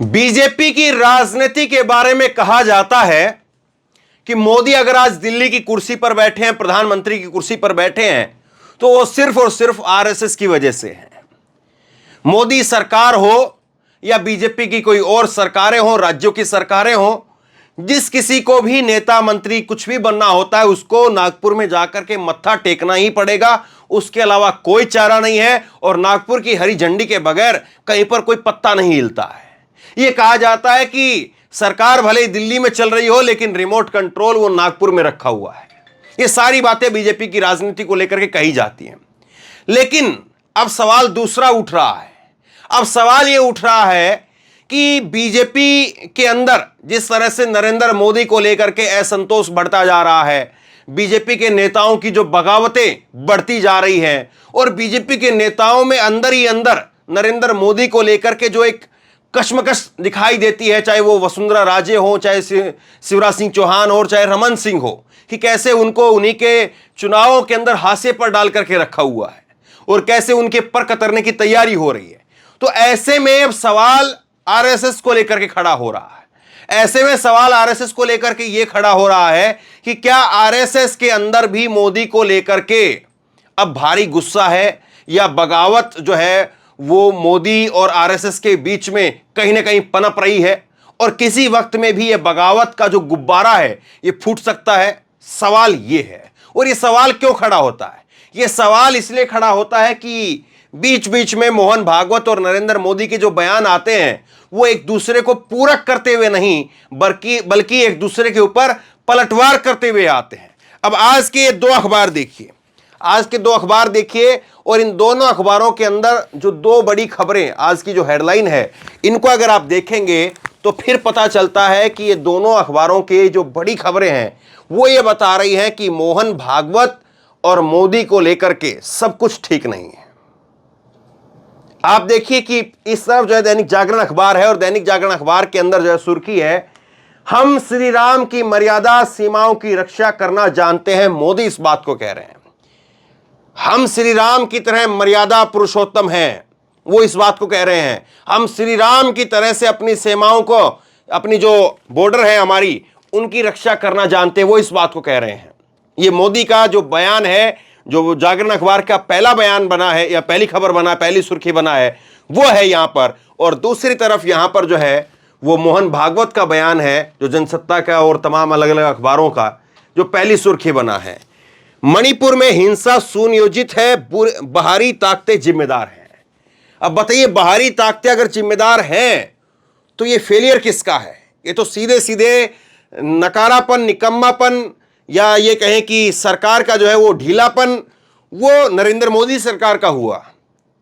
BJP की राजनीति के बारे में कहा जाता है कि मोदी अगर आज दिल्ली की कुर्सी पर बैठे हैं, प्रधानमंत्री की कुर्सी पर बैठे हैं, तो वो सिर्फ और सिर्फ आरएसएस की वजह से है। मोदी सरकार हो या बीजेपी की कोई और सरकारें हो, राज्यों की सरकारें हो, जिस किसी को भी नेता मंत्री कुछ भी बनना होता है उसको नागपुर में जाकर के मत्था टेकना ही पड़ेगा। उसके अलावा कोई चारा नहीं है और नागपुर की हरी झंडी के बगैर कहीं पर कोई पत्ता नहीं हिलता है। यह कहा जाता है कि सरकार भले ही दिल्ली में चल रही हो लेकिन रिमोट कंट्रोल वो नागपुर में रखा हुआ है। ये सारी बातें बीजेपी की राजनीति को लेकर के कही जाती हैं। लेकिन अब सवाल दूसरा उठ रहा है। अब सवाल यह उठ रहा है कि बीजेपी के अंदर जिस तरह से नरेंद्र मोदी को लेकर के असंतोष बढ़ता जा रहा है, बीजेपी के नेताओं की जो बगावतें बढ़ती जा रही हैं और बीजेपी के नेताओं में अंदर ही अंदर नरेंद्र मोदी को लेकर के जो एक कश्मकश दिखाई देती है, चाहे वो वसुंधरा राजे हो, चाहे शिवराज सिंह चौहान हो, चाहे रमन सिंह हो, कि कैसे उनको उन्हीं के चुनावों के अंदर हाशिए पर डाल करके रखा हुआ है और कैसे उनके पर कतरने की तैयारी हो रही है। तो ऐसे में अब सवाल आरएसएस को लेकर के खड़ा हो रहा है। ऐसे में सवाल आरएसएस को लेकर के यह खड़ा हो रहा है कि क्या आरएसएस के अंदर भी मोदी को लेकर के अब भारी गुस्सा है या बगावत जो है वो मोदी और आरएसएस के बीच में कहीं ना कहीं पनप रही है और किसी वक्त में भी यह बगावत का जो गुब्बारा है ये फूट सकता है। सवाल यह है। और यह सवाल क्यों खड़ा होता है? यह सवाल इसलिए खड़ा होता है कि बीच बीच में मोहन भागवत और नरेंद्र मोदी के जो बयान आते हैं वो एक दूसरे को पूरक करते हुए नहीं बल्कि एक दूसरे के ऊपर पलटवार करते हुए आते हैं। अब आज के दो अखबार देखिए, आज के दो अखबार देखिए और इन दोनों अखबारों के अंदर जो दो बड़ी खबरें, आज की जो हेडलाइन है, इनको अगर आप देखेंगे तो फिर पता चलता है कि ये दोनों अखबारों के जो बड़ी खबरें हैं वो ये बता रही हैं कि मोहन भागवत और मोदी को लेकर के सब कुछ ठीक नहीं है। आप देखिए कि इस तरफ जो है दैनिक जागरण अखबार है और दैनिक जागरण अखबार के अंदर जो है सुर्खी है, हम श्री राम की मर्यादा सीमाओं की रक्षा करना जानते हैं, मोदी इस बात को कह रहे हैं। हम श्री राम की तरह मर्यादा पुरुषोत्तम हैं, वो इस बात को कह रहे हैं। हम श्री राम की तरह से अपनी सीमाओं को, अपनी जो बॉर्डर है हमारी, उनकी रक्षा करना जानते हैं, वो इस बात को कह रहे हैं। ये मोदी का जो बयान है, जो जागरण अखबार का पहला बयान बना है या पहली खबर बना, पहली सुर्खी बना है, वो है यहां पर। और दूसरी तरफ यहां पर जो है वो मोहन भागवत का बयान है, जो जनसत्ता का और तमाम अलग अलग अखबारों का जो पहली सुर्खी बना है। मणिपुर में हिंसा सुनियोजित है, बाहरी ताकतें जिम्मेदार हैं। अब बताइए, बाहरी ताकतें अगर जिम्मेदार हैं तो ये फेलियर किसका है? ये तो सीधे सीधे नकारापन, निकम्मापन या ये कहें कि सरकार का जो है वो ढीलापन, वो नरेंद्र मोदी सरकार का हुआ।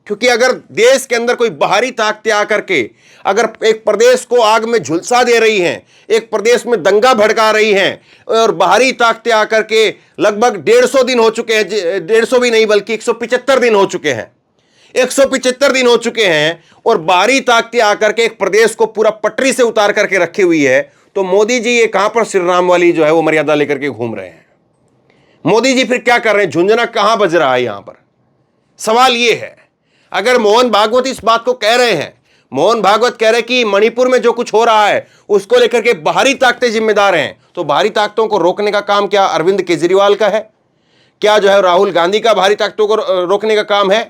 क्योंकि अगर देश के अंदर कोई बाहरी ताकतें आकर के अगर एक प्रदेश को आग में झुलसा दे रही हैं, एक प्रदेश में दंगा भड़का रही हैं और बाहरी ताकतें आकर के लगभग 150 दिन हो चुके हैं, 150 भी नहीं बल्कि 175 दिन हो चुके हैं, 175 दिन हो चुके हैं और बाहरी ताकतें आकर के एक प्रदेश को पूरा पटरी से उतार करके रखी हुई है, तो मोदी जी ये कहां पर श्री राम वाली जो है वो मर्यादा लेकर के घूम रहे हैं? मोदी जी फिर क्या कर रहे हैं? झुंझुना कहां बज रहा है यहां पर? सवाल ये है। अगर मोहन भागवत इस बात को कह रहे हैं, मोहन भागवत कह रहे हैं कि मणिपुर में जो कुछ हो रहा है उसको लेकर के बाहरी ताकतें जिम्मेदार हैं, तो बाहरी ताकतों को रोकने का काम क्या अरविंद केजरीवाल का है? क्या जो है राहुल गांधी का बाहरी ताकतों को रोकने का काम है?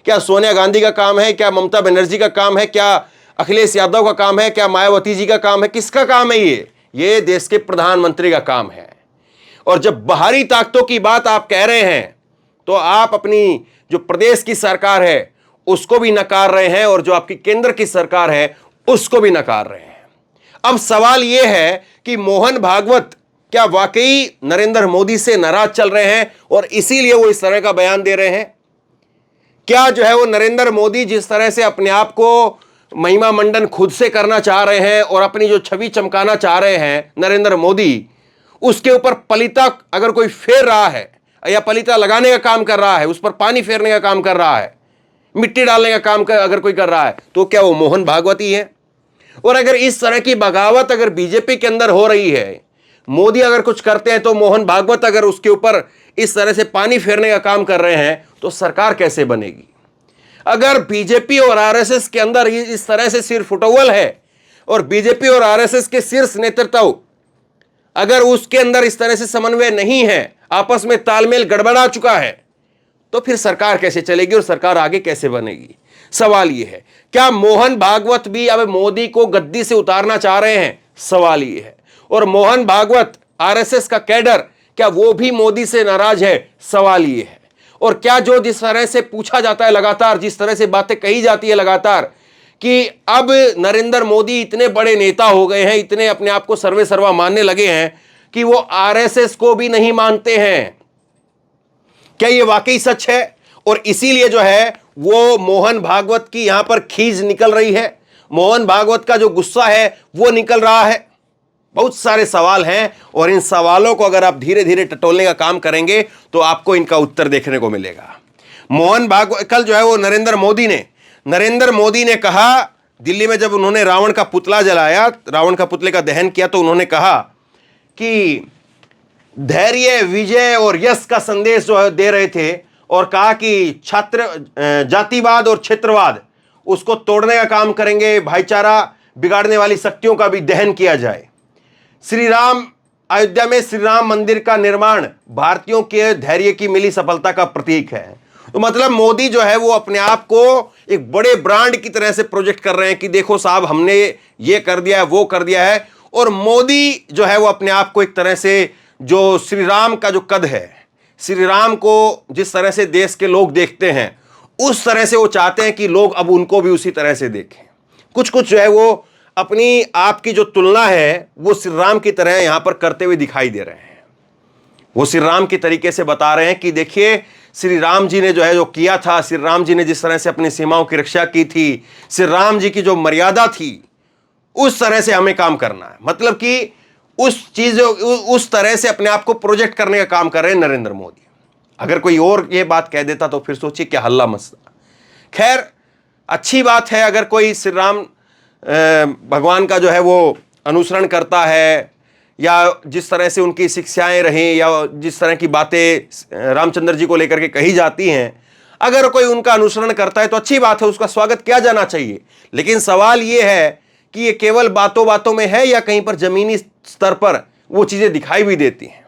क्या सोनिया गांधी का काम है? क्या ममता बनर्जी का काम है? क्या अखिलेश यादव का काम है? क्या मायावती जी का काम है? किसका काम है ये देश के प्रधानमंत्री का काम है। और जब बाहरी ताकतों की बात आप कह रहे हैं तो आप अपनी जो प्रदेश की सरकार है उसको भी नकार रहे हैं और जो आपकी केंद्र की सरकार है उसको भी नकार रहे हैं। अब सवाल यह है कि मोहन भागवत क्या वाकई नरेंद्र मोदी से नाराज चल रहे हैं और इसीलिए वो इस तरह का बयान दे रहे हैं? क्या जो है वो नरेंद्र मोदी जिस तरह से अपने आप को महिमा मंडन खुद से करना चाह रहे हैं और अपनी जो छवि चमकाना चाह रहे हैं नरेंद्र मोदी, उसके ऊपर पलीता अगर कोई फेर रहा है या पलीता लगाने का काम कर रहा है, उस पर पानी फेरने का काम कर रहा है, मिट्टी डालने का काम अगर कोई कर रहा है, तो क्या वो मोहन भागवत ही है? और अगर इस तरह की बगावत अगर बीजेपी के अंदर हो रही है, मोदी अगर कुछ करते हैं तो मोहन भागवत अगर उसके ऊपर इस तरह से पानी फेरने का काम कर रहे हैं, तो सरकार कैसे बनेगी? अगर बीजेपी और आरएसएस के अंदर इस तरह से सिर फुटौल है, और बीजेपी और आरएसएस के शीर्ष नेतृत्व अगर उसके अंदर इस तरह से समन्वय नहीं है, आपस में तालमेल गड़बड़ा चुका है, तो फिर सरकार कैसे चलेगी और सरकार आगे कैसे बनेगी? सवाल यह है। क्या मोहन भागवत भी अब मोदी को गद्दी से उतारना चाह रहे हैं? सवाल यह है। और मोहन भागवत आरएसएस का कैडर, क्या वो भी मोदी से नाराज है? सवाल यह है। और क्या जो जिस तरह से पूछा जाता है लगातार, जिस तरह से बातें कही जाती है लगातार कि अब नरेंद्र मोदी इतने बड़े नेता हो गए हैं, इतने अपने आप को सर्वे सर्वा मानने लगे हैं कि वो आरएसएस को भी नहीं मानते हैं, क्या ये वाकई सच है? और इसीलिए जो है वो मोहन भागवत की यहां पर खीज निकल रही है, मोहन भागवत का जो गुस्सा है वो निकल रहा है। बहुत सारे सवाल हैं और इन सवालों को अगर आप धीरे धीरे टटोलने का काम करेंगे तो आपको इनका उत्तर देखने को मिलेगा। मोहन भागवत कल जो है वो नरेंद्र मोदी ने कहा, दिल्ली में जब उन्होंने रावण का पुतला जलाया, रावण का पुतले का दहन किया, तो उन्होंने कहा कि धैर्य, विजय और यश का संदेश जो है दे रहे थे और कहा कि जातिवाद और क्षेत्रवाद उसको तोड़ने का काम करेंगे, भाईचारा बिगाड़ने वाली शक्तियों का भी दहन किया जाए। अयोध्या में श्री राम मंदिर का निर्माण भारतीयों के धैर्य की मिली सफलता का प्रतीक है। तो मतलब मोदी जो है वो अपने आप को एक बड़े ब्रांड की तरह से प्रोजेक्ट कर रहे हैं कि देखो साहब, हमने ये कर दिया है, वो कर दिया है। और मोदी जो है वो अपने आप को एक तरह से, जो श्री राम का जो कद है, श्री राम को जिस तरह से देश के लोग देखते हैं उस तरह से वो चाहते हैं कि लोग अब उनको भी उसी तरह से देखें। कुछ जो है वो अपनी आप की जो तुलना है वो श्री राम की तरह यहां पर करते हुए दिखाई दे रहे हैं। वो श्री राम की तरीके से बता रहे हैं कि देखिए श्री राम जी ने जो है जो किया था, श्री राम जी ने जिस तरह से अपनी सीमाओं की रक्षा की थी, श्री राम जी की जो मर्यादा थी, उस तरह से हमें काम करना है। मतलब कि उस तरह से अपने आप को प्रोजेक्ट करने का काम कर रहे हैं नरेंद्र मोदी। अगर कोई और ये बात कह देता तो फिर सोचिए क्या हल्ला मचता। खैर, अच्छी बात है अगर कोई श्री राम भगवान का जो है वो अनुसरण करता है, या जिस तरह से उनकी शिक्षाएं रहीं, या जिस तरह की बातें रामचंद्र जी को लेकर के कही जाती हैं, अगर कोई उनका अनुसरण करता है तो अच्छी बात है, उसका स्वागत किया जाना चाहिए। लेकिन सवाल ये है कि ये केवल बातों बातों में है या कहीं पर जमीनी स्तर पर वो चीजें दिखाई भी देती हैं।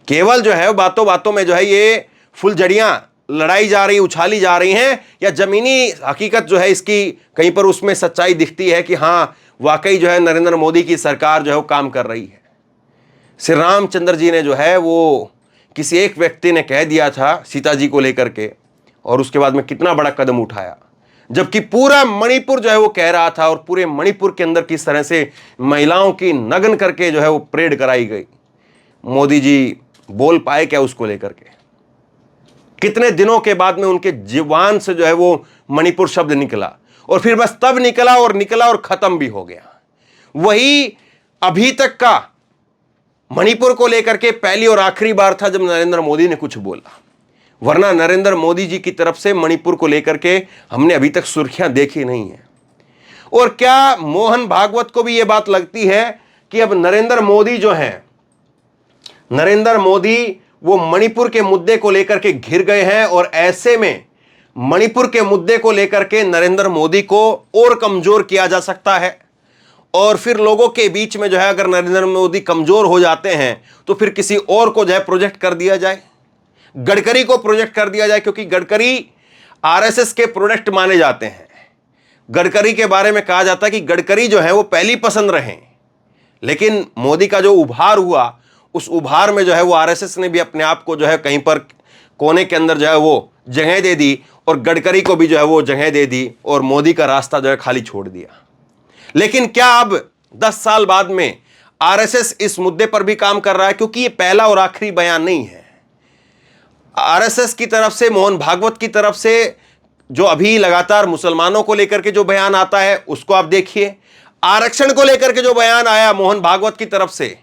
केवल जो है बातों बातों में जो है ये फुलझड़ियां लड़ाई जा रही, उछाली जा रही हैं, या जमीनी हकीकत जो है इसकी कहीं पर उसमें सच्चाई दिखती है कि हाँ वाकई जो है नरेंद्र मोदी की सरकार जो है वो काम कर रही है। श्री रामचंद्र जी ने जो है वो, किसी एक व्यक्ति ने कह दिया था सीता जी को लेकर के, और उसके बाद में कितना बड़ा कदम उठाया, जबकि पूरा मणिपुर जो है वो कह रहा था, और पूरे मणिपुर के अंदर किस तरह से महिलाओं की नग्न करके जो है वो परेड कराई गई। मोदी जी बोल पाए क्या उसको लेकर के? कितने दिनों के बाद में उनके जुबान से जो है वो मणिपुर शब्द निकला, और फिर बस तब निकला और खत्म भी हो गया। वही अभी तक का मणिपुर को लेकर के पहली और आखिरी बार था जब नरेंद्र मोदी ने कुछ बोला, वरना नरेंद्र मोदी जी की तरफ से मणिपुर को लेकर के हमने अभी तक सुर्खियां देखी नहीं है। और क्या मोहन भागवत को भी यह बात लगती है कि अब नरेंद्र मोदी जो हैं, नरेंद्र मोदी वो मणिपुर के मुद्दे को लेकर के घिर गए हैं, और ऐसे में मणिपुर के मुद्दे को लेकर के नरेंद्र मोदी को और कमजोर किया जा सकता है, और फिर लोगों के बीच में जो है अगर नरेंद्र मोदी कमजोर हो जाते हैं तो फिर किसी और को जो है प्रोजेक्ट कर दिया जाए, गडकरी को प्रोजेक्ट कर दिया जाए, क्योंकि गडकरी आरएसएस के प्रोडक्ट माने जाते हैं। गडकरी के बारे में कहा जाता है कि गडकरी जो है वो पहली पसंद रहे, लेकिन मोदी का जो उभार हुआ उस उभार में जो है वो आरएसएस ने भी अपने आप को जो है कहीं पर कोने के अंदर जो है वो जगह दे दी, और गडकरी को भी जो है वो जगह दे दी, और मोदी का रास्ता जो है खाली छोड़ दिया। लेकिन क्या अब 10 साल बाद में आरएसएस इस मुद्दे पर भी काम कर रहा है? क्योंकि ये पहला और आखिरी बयान नहीं है। आरएसएस की तरफ से, मोहन भागवत की तरफ से जो अभी लगातार मुसलमानों को लेकर के जो बयान आता है उसको आप देखिए। आरक्षण को लेकर के जो बयान आया मोहन भागवत की तरफ से,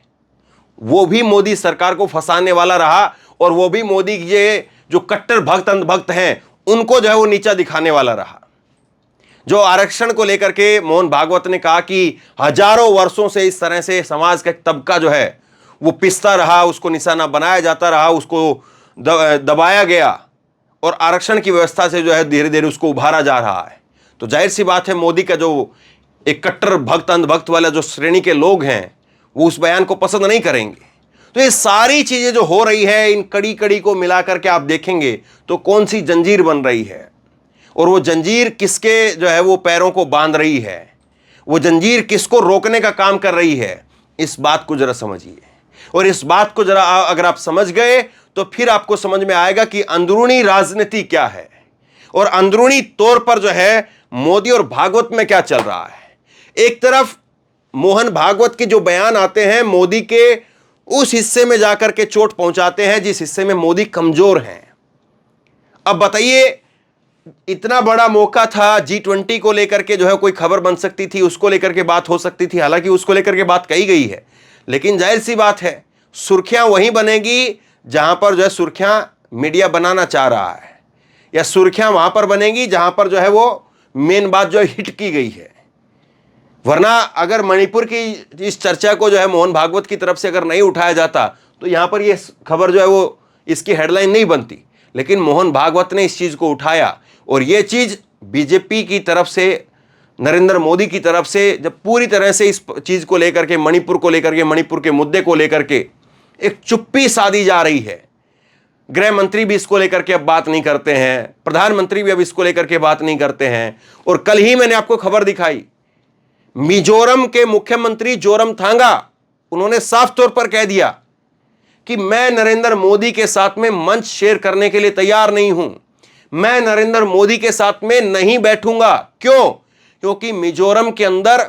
वो भी मोदी सरकार को फंसाने वाला रहा, और वो भी मोदी के जो कट्टर भक्त अंधभक्त हैं उनको जो है वो नीचा दिखाने वाला रहा। जो आरक्षण को लेकर के मोहन भागवत ने कहा कि हजारों वर्षों से इस तरह से समाज का एक तबका जो है वो पिसता रहा, उसको निशाना बनाया जाता रहा, उसको दबाया गया, और आरक्षण की व्यवस्था से जो है धीरे धीरे उसको उभारा जा रहा है। तो जाहिर सी बात है मोदी का जो एक कट्टर भक्त अंधभक्त वाला जो श्रेणी के लोग हैं वो उस बयान को पसंद नहीं करेंगे। तो ये सारी चीजें जो हो रही है, इन कड़ी कड़ी को मिलाकर के आप देखेंगे तो कौन सी जंजीर बन रही है, और वो जंजीर किसके जो है वो पैरों को बांध रही है, वो जंजीर किसको रोकने का काम कर रही है, इस बात को जरा समझिए। और इस बात को जरा अगर आप समझ गए तो फिर आपको समझ में आएगा कि अंदरूनी राजनीति क्या है और अंदरूनी तौर पर जो है मोदी और भागवत में क्या चल रहा है। एक तरफ मोहन भागवत के जो बयान आते हैं मोदी के उस हिस्से में जाकर के चोट पहुंचाते हैं जिस हिस्से में मोदी कमजोर हैं। अब बताइए, इतना बड़ा मौका था, G20 को लेकर के जो है कोई खबर बन सकती थी, उसको लेकर के बात हो सकती थी, हालांकि उसको लेकर के बात कही गई है, लेकिन जाहिर सी बात है सुर्खियां वहीं बनेगी जहां पर जो है सुर्खियां मीडिया बनाना चाह रहा है, या सुर्खियां वहां पर बनेगी जहां पर जो है वो मेन बात जो है हिट की गई है। वरना अगर मणिपुर की इस चर्चा को जो है मोहन भागवत की तरफ से अगर नहीं उठाया जाता तो यहां पर ये खबर जो है वो इसकी हेडलाइन नहीं बनती, लेकिन मोहन भागवत ने इस चीज को उठाया और ये चीज बीजेपी की तरफ से, नरेंद्र मोदी की तरफ से जब पूरी तरह से इस चीज को लेकर के, मणिपुर को लेकर के, मणिपुर के मुद्दे को लेकर के एक चुप्पी साधी जा रही है। गृह मंत्री भी इसको लेकर के अब बात नहीं करते हैं, प्रधानमंत्री भी अब इसको लेकर के बात नहीं करते हैं। और कल ही मैंने आपको खबर दिखाई, मिजोरम के मुख्यमंत्री जोरमथांगा, उन्होंने साफ तौर पर कह दिया कि मैं नरेंद्र मोदी के साथ में मंच शेयर करने के लिए तैयार नहीं हूं, मैं नरेंद्र मोदी के साथ में नहीं बैठूंगा। क्यों? क्योंकि मिजोरम के अंदर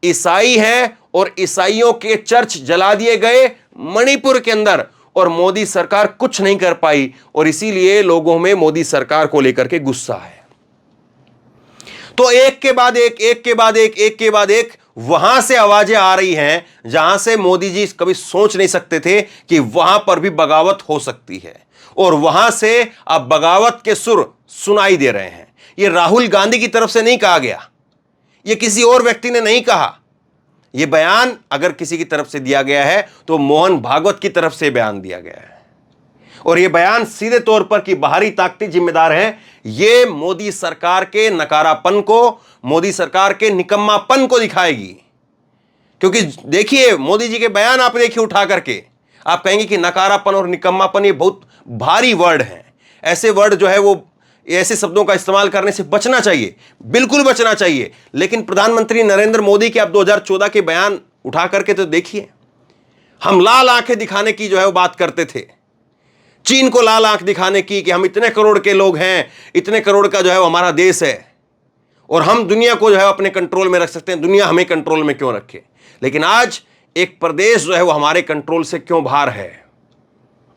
ईसाई हैं और ईसाइयों के चर्च जला दिए गए मणिपुर के अंदर, और मोदी सरकार कुछ नहीं कर पाई, और इसीलिए लोगों में मोदी सरकार को लेकर के गुस्सा है। तो एक के बाद एक, एक के बाद एक, एक के बाद एक वहां से आवाजें आ रही हैं जहां से मोदी जी कभी सोच नहीं सकते थे कि वहां पर भी बगावत हो सकती है, और वहां से अब बगावत के सुर सुनाई दे रहे हैं। यह राहुल गांधी की तरफ से नहीं कहा गया, यह किसी और व्यक्ति ने नहीं कहा। यह बयान अगर किसी की तरफ से दिया गया है तो मोहन भागवत की तरफ से बयान दिया गया है, और यह बयान सीधे तौर पर कि बाहरी ताकतें जिम्मेदार हैं, यह मोदी सरकार के नकारापन को, मोदी सरकार के निकम्मापन को दिखाएगी। क्योंकि देखिए मोदी जी के बयान आप देखिए उठा करके, आप कहेंगे कि नकारापन और निकम्मापन ये बहुत भारी वर्ड हैं, ऐसे वर्ड जो है वो ऐसे शब्दों का इस्तेमाल करने से बचना चाहिए, बिल्कुल बचना चाहिए। लेकिन प्रधानमंत्री नरेंद्र मोदी के आप 2014 के बयान उठा करके तो देखिए, हम लाल आंखें दिखाने की जो है वो बात करते थे, चीन को लाल आंख दिखाने की कि हम इतने करोड़ के लोग हैं, इतने करोड़ का जो है वो हमारा देश है और हम दुनिया को जो है अपने कंट्रोल में रख सकते हैं, दुनिया हमें कंट्रोल में क्यों रखे। लेकिन आज एक प्रदेश जो है वो हमारे कंट्रोल से क्यों बाहर है,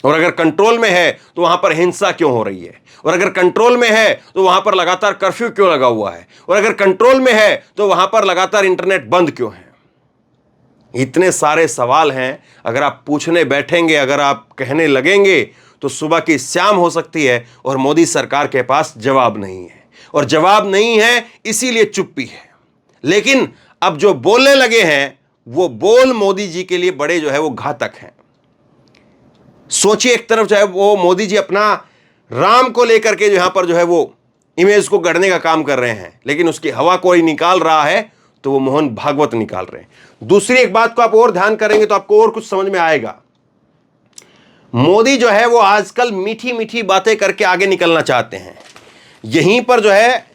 और अगर कंट्रोल में है तो वहां पर हिंसा क्यों हो रही है, और अगर कंट्रोल में है तो वहां पर लगातार कर्फ्यू क्यों लगा हुआ है, और अगर कंट्रोल में है तो वहां पर लगातार इंटरनेट बंद क्यों है। इतने सारे सवाल हैं, अगर आप पूछने बैठेंगे, अगर आप कहने लगेंगे तो सुबह की शाम हो सकती है, और मोदी सरकार के पास जवाब नहीं है, और जवाब नहीं है इसीलिए चुप्पी है। लेकिन अब जो बोलने लगे हैं वो बोल मोदी जी के लिए बड़े जो है वो घातक हैं। सोचिए, एक तरफ जो है वो मोदी जी अपना राम को लेकर के यहां पर जो है वो इमेज को गढ़ने का काम कर रहे हैं, लेकिन उसकी हवा कोई निकाल रहा है तो वो मोहन भागवत निकाल रहे हैं। दूसरी एक बात को आप और ध्यान करेंगे तो आपको और कुछ समझ में आएगा। मोदी जो है वो आजकल मीठी मीठी बातें करके आगे निकलना चाहते हैं। यहीं पर जो है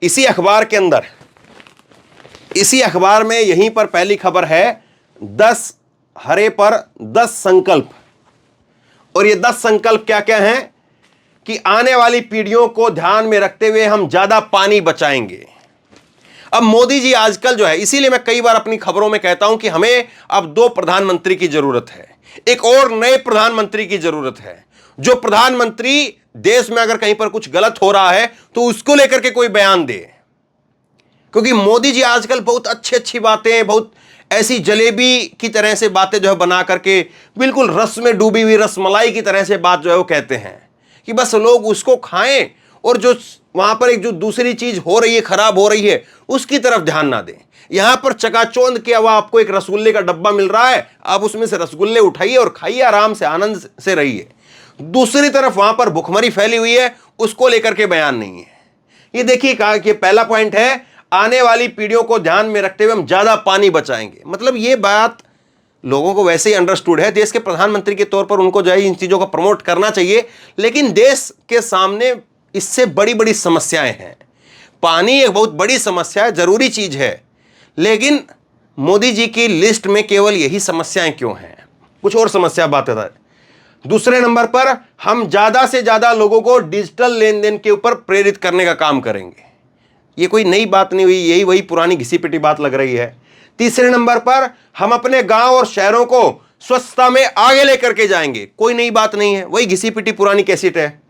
इसी अखबार के अंदर, इसी अखबार में यहीं पर पहली खबर है 10 हरे पर 10 संकल्प। और ये 10 संकल्प क्या क्या हैं कि आने वाली पीढ़ियों को ध्यान में रखते हुए हम ज्यादा पानी बचाएंगे। अब मोदी जी आजकल जो है, इसीलिए मैं कई बार अपनी खबरों में कहता हूं कि हमें अब 2 प्रधानमंत्री की जरूरत है, एक और नए प्रधानमंत्री की जरूरत है। जो प्रधानमंत्री देश में अगर कहीं पर कुछ गलत हो रहा है तो उसको लेकर के कोई बयान दे, क्योंकि मोदी जी आजकल बहुत अच्छी अच्छी बातें, बहुत ऐसी जलेबी की तरह से बातें जो है बना करके, बिल्कुल रस में डूबी हुई रसमलाई की तरह से बात जो है वो कहते हैं कि बस लोग उसको खाएं, और जो वहां पर एक जो दूसरी चीज हो रही है, खराब हो रही है, उसकी तरफ ध्यान ना दें। यहां पर चकाचौंध के अब आपको एक रसगुल्ले का डब्बा मिल रहा है, आप उसमें से रसगुल्ले उठाइए और खाइए, आराम से आनंद से रहिए। दूसरी तरफ वहां पर भुखमरी फैली हुई है, उसको लेकर के बयान नहीं है। ये देखिए, कहा कि पहला पॉइंट है आने वाली पीढ़ियों को ध्यान में रखते हुए हम ज्यादा पानी बचाएंगे। मतलब ये बात लोगों को वैसे ही अंडरस्टूड है। देश के प्रधानमंत्री के तौर पर उनको जो है इन चीजों को प्रमोट करना चाहिए, लेकिन देश के सामने इससे बड़ी बड़ी समस्याएं हैं। पानी एक बहुत बड़ी समस्या है, जरूरी चीज है, लेकिन मोदी जी की लिस्ट में केवल यही समस्याएं क्यों हैं? कुछ और समस्या बात है। दूसरे नंबर पर हम ज्यादा से ज्यादा लोगों को डिजिटल लेन देन के ऊपर प्रेरित करने का काम करेंगे। ये कोई नई बात नहीं हुई, यही वही पुरानी घिसी पिटी बात लग रही है। तीसरे नंबर पर हम अपने गांव और शहरों को स्वच्छता में आगे लेकर के जाएंगे। कोई नई बात नहीं है, वही घिसी पिटी पुरानी कैसेट है।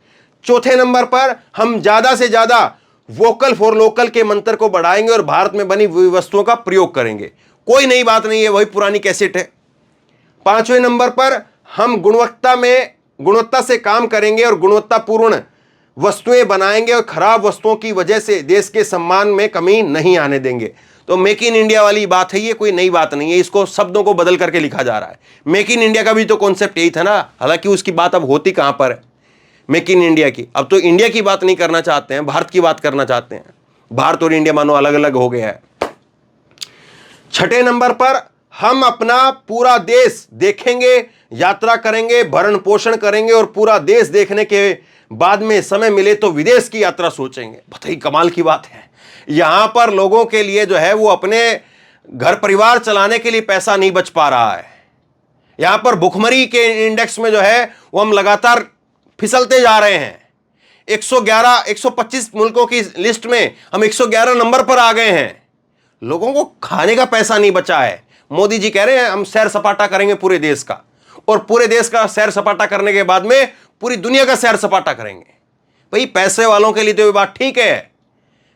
चौथे नंबर पर हम ज्यादा से ज्यादा वोकल फॉर लोकल के मंत्र को बढ़ाएंगे और भारत में बनी वस्तुओं का प्रयोग करेंगे। कोई नई बात नहीं है, वही पुरानी कैसेट है। पांचवें नंबर पर हम गुणवत्ता से काम करेंगे और गुणवत्तापूर्ण वस्तुएं बनाएंगे और खराब वस्तुओं की वजह से देश के सम्मान में कमी नहीं आने देंगे। तो मेक इन इंडिया वाली बात है, ये कोई नई बात नहीं है, इसको शब्दों को बदल करके लिखा जा रहा है। मेक इन इंडिया का भी तो कॉन्सेप्ट यही था ना, हालांकि उसकी बात अब होती कहां पर है मेक इन इंडिया की। अब तो इंडिया की बात नहीं करना चाहते हैं, भारत की बात करना चाहते हैं। भारत और इंडिया मानो अलग अलग हो गया है। छठे नंबर पर हम अपना पूरा देश देखेंगे, यात्रा करेंगे, भरण पोषण करेंगे और पूरा देश देखने के बाद में समय मिले तो विदेश की यात्रा सोचेंगे। बहुत ही कमाल की बात है। यहां पर लोगों के लिए जो है वो अपने घर परिवार चलाने के लिए पैसा नहीं बच पा रहा है। यहां पर भुखमरी के इंडेक्स में जो है वो हम लगातार फिसलते जा रहे हैं। 125 मुल्कों की लिस्ट में हम 111 नंबर पर आ गए हैं। लोगों को खाने का पैसा नहीं बचा है। मोदी जी कह रहे हैं हम सैर सपाटा करेंगे पूरे देश का, और पूरे देश का सैर सपाटा करने के बाद में पूरी दुनिया का सैर सपाटा करेंगे। भाई पैसे वालों के लिए तो ये बात ठीक है,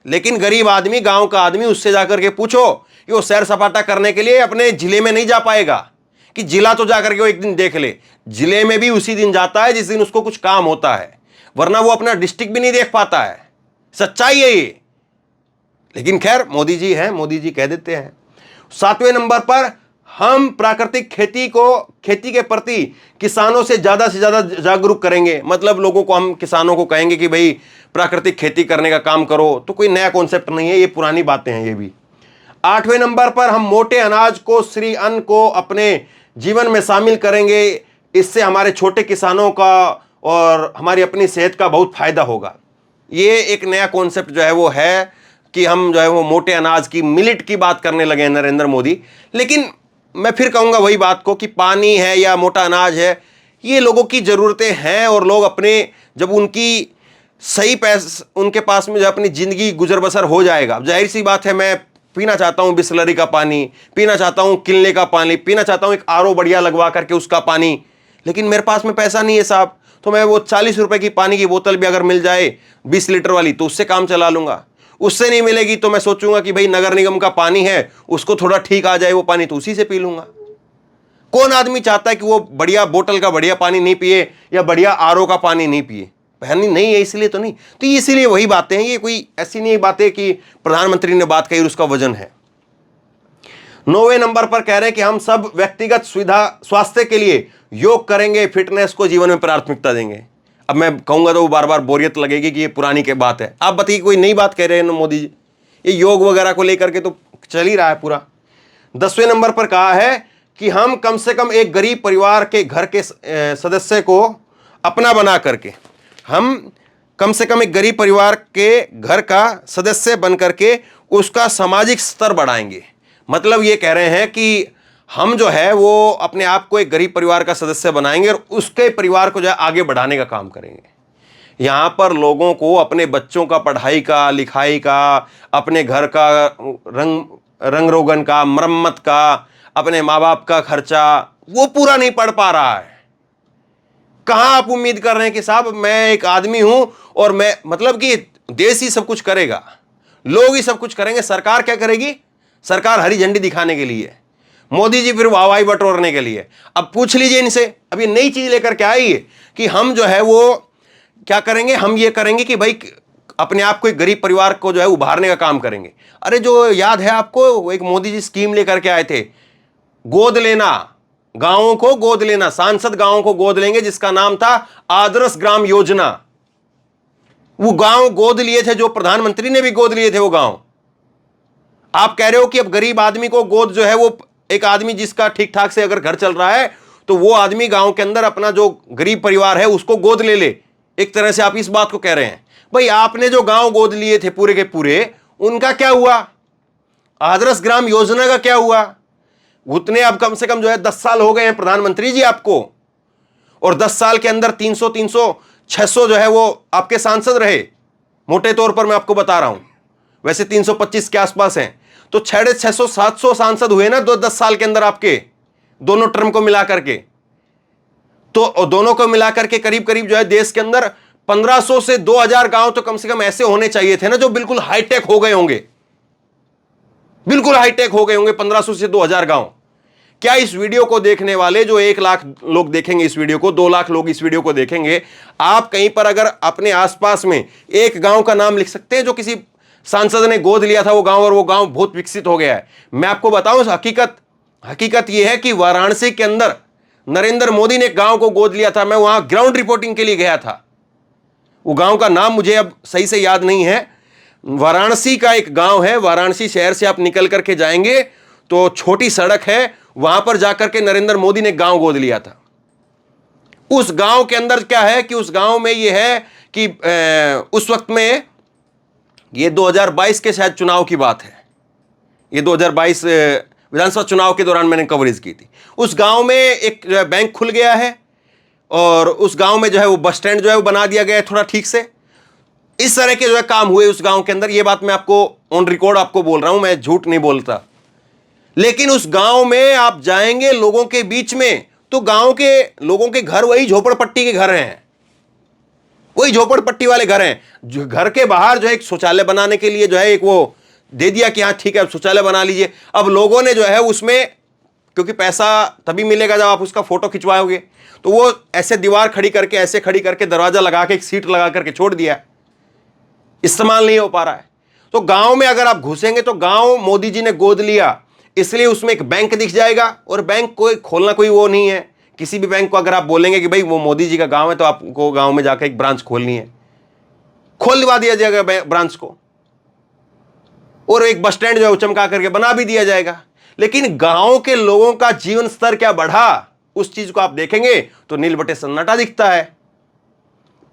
लेकिन गरीब आदमी, गांव का आदमी, उससे जाकर के पूछो कि वो सैर सपाटा करने के लिए अपने जिले में नहीं जा पाएगा। कि जिला तो जाकर के वो एक दिन देख ले, जिले में भी उसी दिन जाता है जिस दिन उसको कुछ काम होता है, वरना वो अपना डिस्ट्रिक्ट भी नहीं देख पाता है। सच्चाई है ये, लेकिन खैर मोदी जी हैं, मोदी जी कह देते हैं। सातवें नंबर पर हम प्राकृतिक खेती के प्रति किसानों से ज्यादा जागरूक करेंगे। मतलब लोगों को, हम किसानों को कहेंगे कि भाई प्राकृतिक खेती करने का काम करो। तो कोई नया कॉन्सेप्ट नहीं है, ये पुरानी बातें हैं ये भी। आठवें नंबर पर हम मोटे अनाज को, श्री अन्न को अपने जीवन में शामिल करेंगे। इससे हमारे छोटे किसानों का और हमारी अपनी सेहत का बहुत फायदा होगा। ये एक नया कॉन्सेप्ट जो है वो है कि हम जो है वो मोटे अनाज की, मिलेट की बात करने लगे हैं नरेंद्र मोदी। लेकिन मैं फिर कहूंगा वही बात को कि पानी है या मोटा अनाज है, ये लोगों की ज़रूरतें हैं, और लोग अपने जब उनकी सही उनके पास में जो अपनी ज़िंदगी गुजर बसर हो जाएगा, जाहिर सी बात है मैं पीना चाहता हूँ बिस्लरी का पानी, पीना चाहता हूँ किनले का पानी, पीना चाहता हूँ एक आरओ बढ़िया लगवा करके उसका पानी, लेकिन मेरे पास में पैसा नहीं है साहब। तो मैं वो 40 रुपए की पानी की बोतल भी अगर मिल जाए 20 लीटर वाली, तो उससे काम चला लूँगा। उससे नहीं मिलेगी तो मैं सोचूंगा कि भाई नगर निगम का पानी है, उसको थोड़ा ठीक आ जाए वो पानी, तो उसी से पी लूंगा। कौन आदमी चाहता है कि वो बढ़िया बोतल का बढ़िया पानी नहीं पिए या बढ़िया आरओ का पानी नहीं पिए? पहनी नहीं है इसलिए तो नहीं। तो इसीलिए वही बातें हैं, ये कोई ऐसी नहीं बातें कि प्रधानमंत्री ने बात कही और उसका वजन है। 9वें नंबर पर कह रहे हैं कि हम सब व्यक्तिगत स्वास्थ्य के लिए योग करेंगे, फिटनेस को जीवन में प्राथमिकता देंगे। अब मैं कहूंगा तो वो बार बार बोरियत लगेगी कि ये पुरानी के बात है। आप बताइए कोई नई बात कह रहे हैं ना मोदी जी? ये योग वगैरह को लेकर के तो चल ही रहा है पूरा। 10वें नंबर पर कहा है कि हम कम से कम एक गरीब परिवार के घर के सदस्य को अपना बना करके, हम कम से कम एक गरीब परिवार के घर का सदस्य बन करके उसका सामाजिक स्तर बढ़ाएंगे। मतलब ये कह रहे हैं कि हम जो है वो अपने आप को एक गरीब परिवार का सदस्य बनाएंगे और उसके परिवार को जो है आगे बढ़ाने का काम करेंगे। यहाँ पर लोगों को अपने बच्चों का पढ़ाई का, लिखाई का, अपने घर का रंग रोगन का, मरम्मत का, अपने माँ बाप का खर्चा वो पूरा नहीं पड़ पा रहा है। कहाँ आप उम्मीद कर रहे हैं कि साहब मैं एक आदमी हूं और मैं, मतलब कि देश ही सब कुछ करेगा, लोग ही सब कुछ करेंगे, सरकार क्या करेगी? सरकार हरी झंडी दिखाने के लिए, मोदी जी फिर वाहवाही बटोरने के लिए। अब पूछ लीजिए इनसे, अब ये नई चीज लेकर के आई है कि हम जो है वो क्या करेंगे, हम ये करेंगे कि भाई अपने आप को एक गरीब परिवार को जो है उभारने का काम करेंगे। अरे जो याद है आपको, एक मोदी जी स्कीम लेकर के आए थे, गोद लेना, गांवों को गोद लेना, सांसद गांवों को गोद लेंगे, जिसका नाम था आदर्श ग्राम योजना। वो गांव गोद लिए थे, जो प्रधानमंत्री ने भी गोद लिए थे वो गांव। आप कह रहे हो कि अब गरीब आदमी को गोद जो है वो, एक आदमी जिसका ठीक ठाक से अगर घर चल रहा है तो वो आदमी गांव के अंदर अपना जो गरीब परिवार है उसको गोद ले ले, एक तरह से आप इस बात को कह रहे हैं। भाई आपने जो गांव गोद लिए थे पूरे के पूरे, उनका क्या हुआ? आदर्श ग्राम योजना का क्या हुआ? उतने अब कम से कम जो है 10 साल हो गए हैं प्रधानमंत्री जी आपको, और 10 साल के अंदर 300 600 जो है वो आपके सांसद रहे, मोटे तौर पर मैं आपको बता रहा हूं, वैसे 325 के आसपास हैं, तो 650 700 सांसद हुए ना 10 साल के अंदर आपके, दोनों टर्म को मिला करके। तो दोनों को मिला करके करीब करीब जो है देश के अंदर 1500 से 2000 गांव तो कम से कम ऐसे होने चाहिए थे ना जो बिल्कुल हाईटेक हो गए होंगे, बिल्कुल हाईटेक हो गए होंगे 1500 से 2000 गांव। क्या इस वीडियो को देखने वाले जो 1 लाख लोग देखेंगे इस वीडियो को, 2 लाख लोग इस वीडियो को देखेंगे, आप कहीं पर अगर अपने आसपास में एक गांव का नाम लिख सकते हैं जो किसी सांसद ने गोद लिया था वो गांव, और वो गांव बहुत विकसित हो गया है? मैं आपको बताऊं, हकीकत यह है कि वाराणसी के अंदर नरेंद्र मोदी ने गांव को गोद लिया था। मैं वहां ग्राउंड रिपोर्टिंग के लिए गया था, वो गांव का नाम मुझे अब सही से याद नहीं है। वाराणसी का एक गांव है, वाराणसी शहर से आप निकल करके जाएंगे तो छोटी सड़क है, वहां पर जाकर के नरेंद्र मोदी ने गांव गोद लिया था। उस गांव के अंदर क्या है कि उस गांव में यह है कि उस वक्त में, ये 2022 के शायद चुनाव की बात है, ये 2022 विधानसभा चुनाव के दौरान मैंने कवरेज की थी। उस गांव में एक बैंक खुल गया है, और उस गांव में जो है वो बस स्टैंड जो है वो बना दिया गया है थोड़ा ठीक से। इस तरह के जो है काम हुए उस गांव के अंदर, ये बात मैं आपको ऑन रिकॉर्ड आपको बोल रहा हूं, मैं झूठ नहीं बोलता। लेकिन उस गांव में आप जाएंगे लोगों के बीच में, तो गांव के लोगों के घर वही झोपड़पट्टी के घर हैं, वही झोपड़पट्टी वाले घर हैं। जो घर के बाहर जो है एक शौचालय बनाने के लिए जो है एक वो दे दिया कि हाँ ठीक है अब शौचालय बना लीजिए। अब लोगों ने जो है उसमें, क्योंकि पैसा तभी मिलेगा जब आप उसका फोटो खिंचवाओगे, तो वो ऐसे दीवार खड़ी करके, ऐसे खड़ी करके, दरवाजा लगा के, एक सीट लगा करके छोड़ दिया, इस्तेमाल नहीं हो पा रहा है। तो गांव में अगर आप घुसेंगे तो गांव मोदी जी ने गोद लिया, इसलिए उसमें एक बैंक दिख जाएगा, और बैंक को खोलना कोई वो नहीं है। किसी भी बैंक को अगर आप बोलेंगे कि भाई वो मोदी जी का गांव है तो आपको गांव में जाकर एक ब्रांच खोलनी है, खोल दिया जाएगा ब्रांच को, और एक बस स्टैंड जो है चमका करके बना भी दिया जाएगा। लेकिन गांव के लोगों का जीवन स्तर क्या बढ़ा, उस चीज को आप देखेंगे तो नील बटे सन्नाटा दिखता है।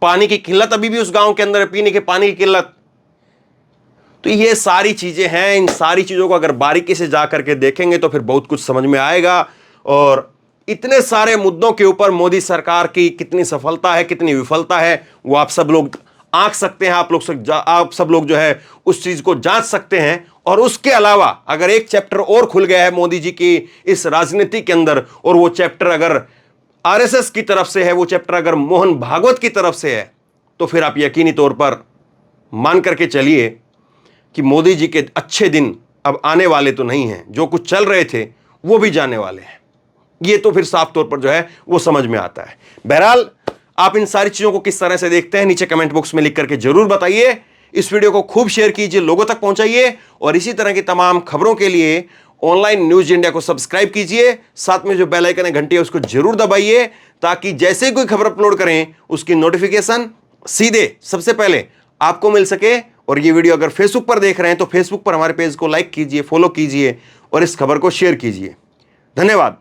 पानी की किल्लत अभी भी उस गांव के अंदर है, पीने के पानी की किल्लत। तो ये सारी चीजें हैं, इन सारी चीजों को अगर बारीकी से जाकर के देखेंगे तो फिर बहुत कुछ समझ में आएगा। और इतने सारे मुद्दों के ऊपर मोदी सरकार की कितनी सफलता है, कितनी विफलता है, वो आप सब लोग आंक सकते हैं, आप सब लोग जो है उस चीज को जांच सकते हैं। और उसके अलावा अगर एक चैप्टर और खुल गया है मोदी जी की इस राजनीति के अंदर, और वो चैप्टर अगर आरएसएस की तरफ से है, वो चैप्टर अगर मोहन भागवत की तरफ से है, तो फिर आप यकीनी तौर पर मान करके चलिए कि मोदी जी के अच्छे दिन अब आने वाले तो नहीं हैं। जो कुछ चल रहे थे वो भी जाने वाले हैं, ये तो फिर साफ तौर पर जो है वो समझ में आता है। बहरहाल आप इन सारी चीजों को किस तरह से देखते हैं नीचे कमेंट बॉक्स में लिख करके जरूर बताइए। इस वीडियो को खूब शेयर कीजिए, लोगों तक पहुंचाइए, और इसी तरह की तमाम खबरों के लिए ऑनलाइन न्यूज इंडिया को सब्सक्राइब कीजिए। साथ में जो बेल आइकन है, घंटी है, उसको जरूर दबाइए, ताकि जैसे कोई खबर अपलोड करें उसकी नोटिफिकेशन सीधे सबसे पहले आपको मिल सके। और ये वीडियो अगर फेसबुक पर देख रहे हैं तो फेसबुक पर हमारे पेज को लाइक कीजिए, फॉलो कीजिए, और इस खबर को शेयर कीजिए। धन्यवाद।